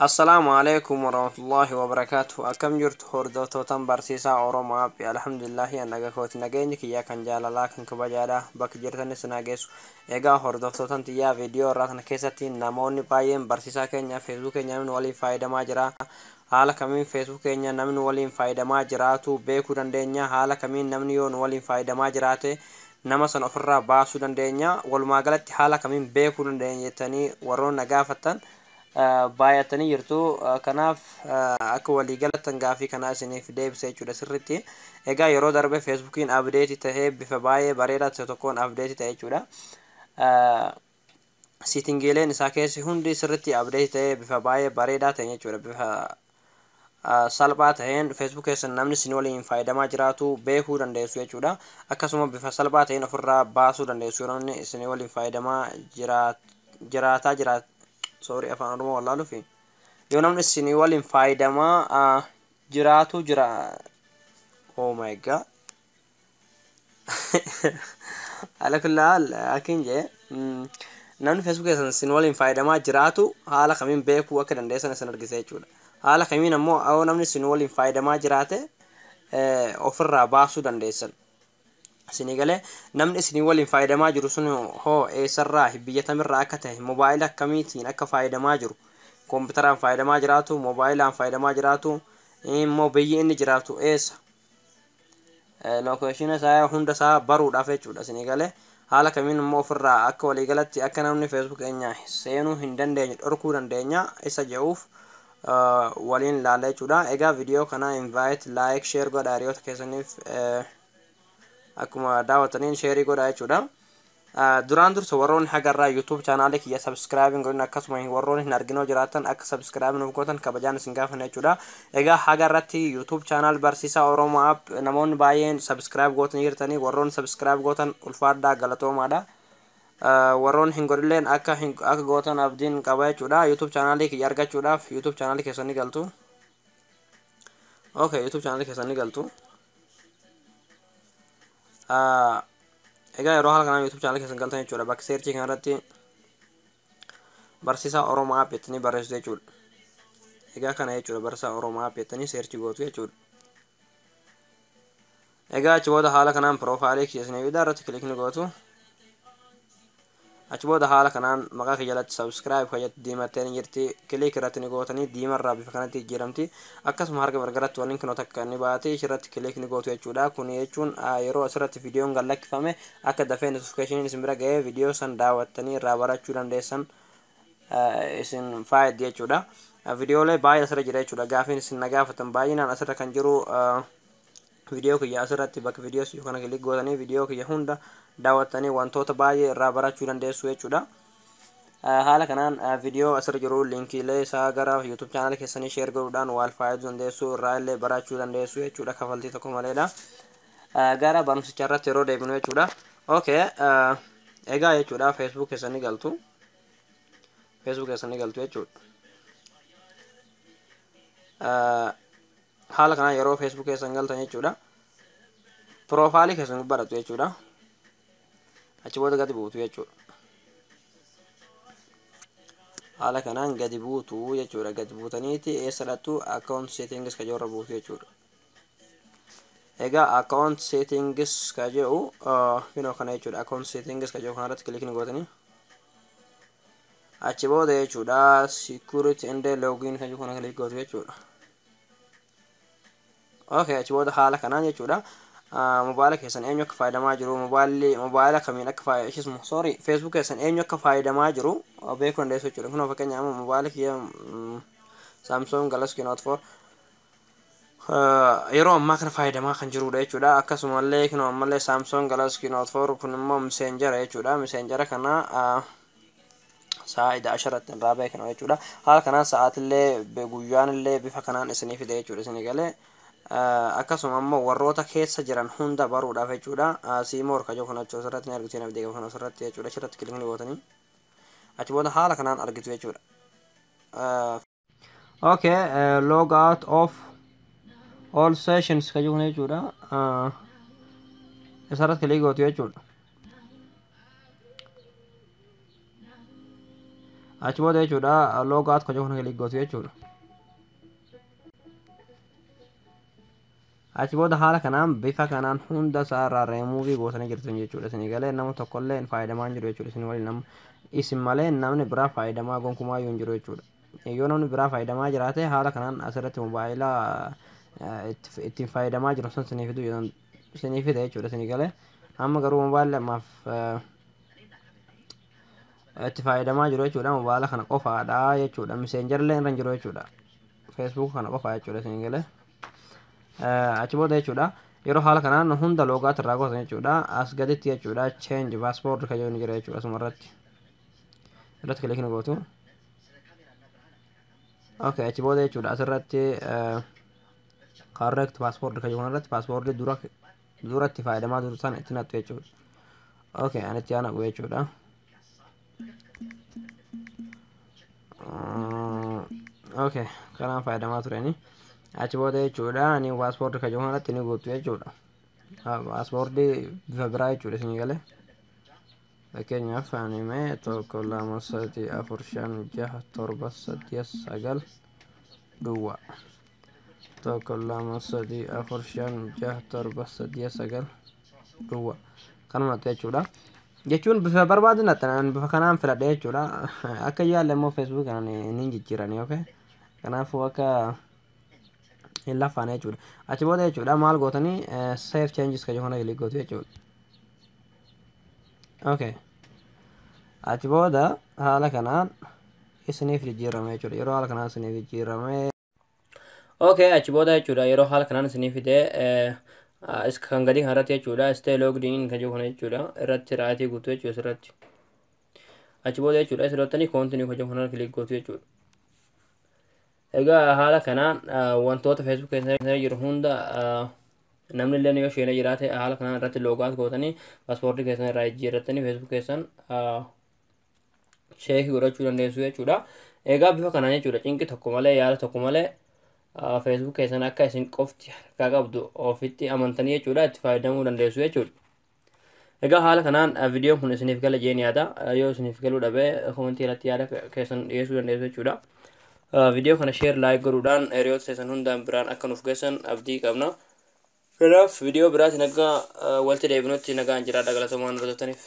السلام عليكم ورحمة الله وبركاته. أكم جرت هردوتوتن برسيسا أوروما بي الحمد لله أنك كوت نجينك يا كان جالا لكن كبجالا بك جرتن سناجيس إيجا هردوتوتن تيا فيديو راتنا كيساتين ناموني بايم برسيسا كينيا فيسبوك كينيا من ولي فايدة ما جرا حالا كمين فيسبوك كينيا نمن ولي فايدة ما جراتو بيكو دندنيا حالا كمين نمن يون ولي فايدة ما جراتي nama san ofirraa baasuu dandeenya walumaa galatti haala kamiin beekuu dandeenya jettanii warroon nagaafatan baay'atanii jirtu kanaaf akka waliigalatan gaafii kanaa isiniif deebisa jechuudha sirritti egaa yeroo darbe feesbuukiin abdeetii tahee bifa baay'ee bareedaa ta'e tokkoon abdeetii ta'e jechuudha siitingiileen isaa keessi hundi sirritti abdeetii ta'ee bifa baay'ee bareedaa ta'e jechuudha bifa salphaa ta'een feesbuuk keessan namni isin waliin fayyadamaa jiraatu beekuu dandeessu jechuudha akkasuma bifa salphaa ta'een ofirraa baasuu dandeessu namni isin waliin fayyadamaa jiraataa jiraat sorry afaan oromoo wallaalu fi yoo namni isin waliin fayyadamaa jiraatu jira oh my god ala kulli haal akin je namni feesbuuk keessan isin waliin fayyadamaa jiraatu haala kamiin beekuu akka dandeessan isin argisa jechuudha haala kamiin ammoo yoo namni isin waliin fayyadamaa jiraate ofirraa baasuu dandeessan isinii galee namni isin waliin fayyadamaa jiru sun hoo eessarraa biyya tamirraa akka ta'e moobaayila akkamiitiin akka fayyadamaa jiru kompiitaraan fayyadamaa jiraatu moobaayilaa fayyadamaa jiraatu immoo biyyi inni jiraatu eessa lokeeshina isaa hunda isaa baruudhaaf jechuudha isinii galee haala kamiin immoo ofirraa akka waliigalatti akka namni feesbuuk keenya seenuu hin dandeenye dhorkuu dandeenya isa jedhuuf waliin ilaalla jechuudha egaa viidiyoo kana invite like share godhaa hiriyoota keessaniif akkuma daawwataniin sheerii godhaa jechuudha duraan dursa warroonni hagarraa youtube chaanaalii kiyya subscribe godhin akkasuma warroonni hin arginoo jiraatan akka subscribe nuuf gootan kabajaan isin gaafana jechuudha egaa hagarratti youtube chaanaal barsiisaa oromoo app namoonni baay'een subscribe gootan jirtanii warroonni subscribe gootan ulfaadhaa galatoomaadha warroon hin godhilleen akka gootan abdiin qaba jechuudha youtube chaanaalii kiyya argachuudhaaf youtube chaanaalii keessanii galtu okay youtube chaanaalii keessanii galtu egaa yeroo haala kanaan youtube chaanaalii keessan galtan jechuudha bakka seerchii kanarratti barsiisaa oromoo app jettanii barreessitu jechuudha egaa kana jechuudha barsiisaa oromoo app jettanii seerchii gootu jechuudha egaa achi booda haala kanaan piroofaayilii keessanii irratti kilikni gootu achi booda haala kanaan maqaa kiyya jalatti subscribe fayyadu diimattee ni jirti kilik irratti ni gootanii diimarraa bifa kanatti jijjiiramti akkasuma harka gargaratti waliin kinoo takka ni baate irratti kilik ni gootu jechuudha kun jechuun yeroo asirratti viidiyoon gallakkifame akka dafee notifiikeeshiniin isin bira ga'ee viidiyoo san daawwattanii irraa barachuu dandeessan isin fayyadu jechuudha viidiyoolee baay'ee asirra jira jechuudha gaafiin isin nagaafatan baay'inaan asirra kan jiru viidiyoo kiyya asirratti bakka viidiyoo si kana kilik gootanii viidiyoo kiyya hunda daawwattanii wantoota baay'ee irraa barachuu dandeessu jechuudha haala kanaan viidiyoo asirra jiru linkiilee isaa gara youtube chaanaalii keessanii sheer godhuudhaan wal fayyaduu dandeessu irraa illee barachuu dandeessu jechuudha kafaltii tokko maleedha gara barumsicha irratti yeroo deebinu jechuudha okay egaa jechuudha feesbuuk keessanii galtu jechuudha haala kanaan yeroo feesbuuk keessan galtan jechuudha piroofaayilii keessan baratu jechuudha achi booda gadi buutu jechuudha haala kanaan gadi buutu jechuudha gadi buutaniiti eessadhattu account settings ka jirra buutu jechuudha egaa account settings ka jedhu kana jechuudha account settings ka jedhu kanarratti kilikni gootanii achi booda jechuudha security and login ka jedhu kana kilik gootu jechuudha okay achi booda haala kanaan jechuudha moobaayila keessan eenyu akka fayyadamaa jiru moobaayila kamiin akka fayyadamu sorry feesbuuk keessan eenyu akka fayyadamaa jiru beekuu dandeessu jechuudha kunoo fakkeenya amma moobaayila kiyya Samsung Galaxy Note 4 yeroo ammaa kana fayyadamaa kan jirudha jechuudha akkasumallee kunoo ammallee Samsung Galaxy Note 4 kun immoo messenger jechuudha messenger kana saa'ida 10 irraa beekna jechuudha haala kanaan sa'aatillee guyyaan illee bifa kanaan isinii fide jechuudha isinii galee akkasuma ammoo warroota keessa jiran hunda baruudhaaf jechuudha siimoor ka jiru kan achi asirratti ni argitu naaf deegama kan asirratti jechuudha achirratti kilikni gootanii achi booda haala kanaan argitu jechuudha okay log out of all sessions ka jiru jechuudha isarratti kilik gootu jechuudha achi booda jechuudha loogaat ka joona kilik gootu jechuudha. achi booda haala kanaan bifa kanaan hunda isaarraa reemuuvii gootanii jirtan jechuudha. Isin galee nama tokkollee hin fayyadamaa hin jiru jechuudha. Isin waliin nama isin malee namni biraa fayyidamaa gonkumaa hin jiru jechuudha. Yoo namni biraa fayyidamaa jiraate haala kanaan asirratti mobaayila ittiin fayyidamaa jiru san sinii fide jechuudha. Isin galee amma garuu mobaayilli ammaaf itti fayyidamaa jiru jechuudha. Mobaayila kana qofaadha jechuudha. Miseenjarlee irra hin jiru jechuudha. Feesbuuk kana qofaa jechuudha. Isin galee achi booda jechuudha yeroo haala kanaan hunda loogaat irraa gootan jechuudha. As gaditti jechuudha change passport ka jedhu jira jechuudha. Asuma irratti kilik ni gootu. Okay, achi booda jechuudha asirratti correct passport ka jedhu irratti paaspoortii duratti fayyadamaa jiru sana itti naqxu jechuudha. Okay, ani itti aanaqu jechuudha. Okay, kanaan fayyadamaa tureni. Achi booda jechuudha ani paaspoortii ka jedhu irratti ni guutu jechuudha. Paaspoortii bifa biraa jechuudha isin galee. Fakkeenyaaf ani mee 1 2 3 4 5 6 7 8 9 duwwaa 1 2 3 4 5 6 7 8 9 duwwaa kanuma jechuudha. Jechuun bifa barbaadinatti bifa kanaan filadhe jechuudha. Akka yaalle immoo Facebook kanaan ni jijjiirani. Okay, kanaafuu akka hin lafaane jechuudha. Achi booda jechuudha maal gootanii save changes ka jedhu kilik gootu jechuudha. Okay, achi booda haala kanaan isiniif jijjiirame jechuudha. Yeroo haala kanaan isiniif jijjiirame okay, achi booda jechuudha yeroo haala kanaan isiniif fide kan gadi kanarratti jechuudha stay logged in ka jedhu jechuudha irratti raayitii guutuu jechuudha irratti. Achi booda jechuudha isirratti continue ka jedhu kilik gootu jechuudha. Egaa haala kanaan wantoota Facebook keessa jiru hunda namni illee yoo isheen jiraate haala kanaan irratti loogaat gootanii paaspoortii keessan irraa jijjiirrattanii Facebook keessan sheekii godhachuu dandeessu jechuudha. Egaa bifa kanaan jechuudha cinqi tokko malee yaada tokko malee Facebook keessan akka isin qofti harkaa qabdu ofitti amantanii jechuudha itti fayyadamuu dandeessu jechuudha. Egaa haala kanaan viidiyoon kun isiniif gala jeen yaada. Yoo isiniif galuu dhabe komentii irratti yaada keessan dhiyeessuu dandeessu jechuudha. Viidiyoo kana share like godhuudhaan hiriyoota keessan hundaan biraan akka nuuf geessan abdii qabna. Kanaaf viidiyoo biraatiin akka walitti deebinutti nagaan jiraadha galatomaan hordoftootaniif.